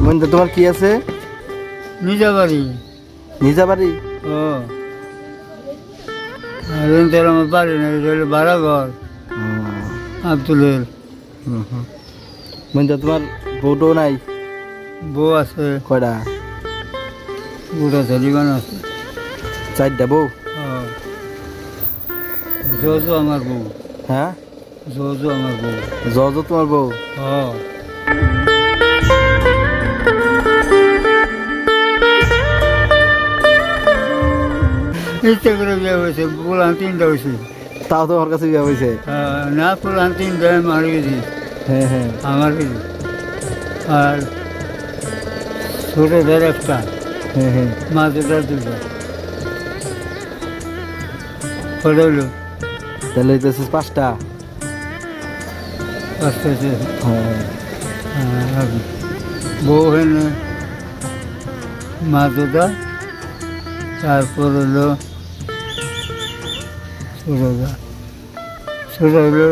মইন্দা তোমার কি আছে? নিজা বাড়ি। নিজা বাড়ি? ও রেন্টের আমার বাড়ি না, এটা হলো ভাড়া ঘর আব্দুলের। মইন্দা তোমার বউটো নাই? বউ আছে কয়টা? বুড়া ছেলিবান আছে। 4টা বউ? জজু আমার বউ। হ্যাঁ, জজু আমার বউ। জজ তোমার বউ? ইচ্ছে করে বিয়ে হয়েছে, পুরান 3টা হয়েছে। তাও তোমার কাছে বিয়ে হয়েছে? না, পুরান 3টা আমার গেছি। হ্যাঁ হ্যাঁ, আমার গেছি। আর ছোটদের একটা, হ্যাঁ হ্যাঁ। মাঝেটার 2টা। কটা হইলো? তাহলে হইতেছে 5টা। 5টা হয়েছে। হ্যাঁ, বউ হেনে মাঝেটা, তারপর হলো ছোটটা। ছোট হইলো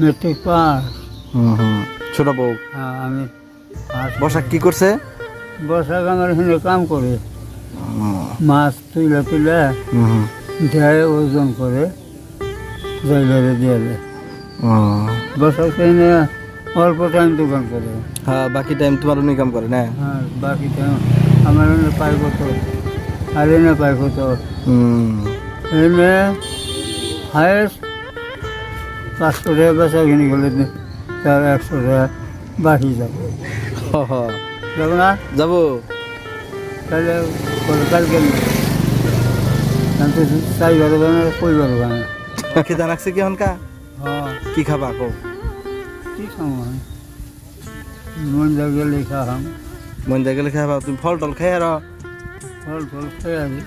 মেট্রিক পাস। ছোট বউ? আমি বসাক কি করছে? বসাক আমার এখানে কাম করে, মাছ তুলে তুলে দেয়, ওজন করে জেলারে দিয়ে দেয়। বসাক এনে অল্প টাইম দোকান করে। হ্যাঁ, বাকি টাইম তোমার উনি কাম করে না? হ্যাঁ, বাকি টাইম আমার এনে পাই কত, আর এনে পাই কত। এনে হায়েস্ট 500 টাকা বেচা কিনি গেলে তার 100 টাকা বাকি যাবে। যাবো না? যাবো। তাহলে কালকে চাই বারো গানে, কই বারো গানে। খিদা লাগছে কি হনকা? কি খাবা কো? কি খাবো? মন যা গেলে খাম। মন যা গেলে খাবা? তুমি ফল টল খাই আর? ফল ফল খেয়ে আছি।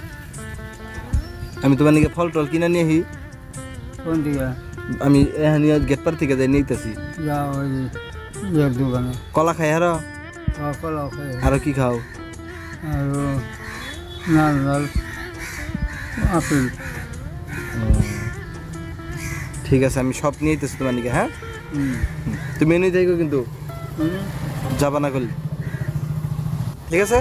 আমি তোমার নিকে ফল টল কিনে নিয়ে আহি। কোন দিকে? আমি এখানে গেট পার থেকে যাই নিতেছি। যাও ওই ইয়ের দোকানে। কলা খাই আর? কলাও খাই। আর কি খাও? আর নারকেল, আপেল। ঠিক আছে, আমি সব নিয়ে যেতেছি তোমার নিকে। হ্যাঁ, তুমি এনে যাইগো কিন্তু যাবা না করলে। ঠিক আছে?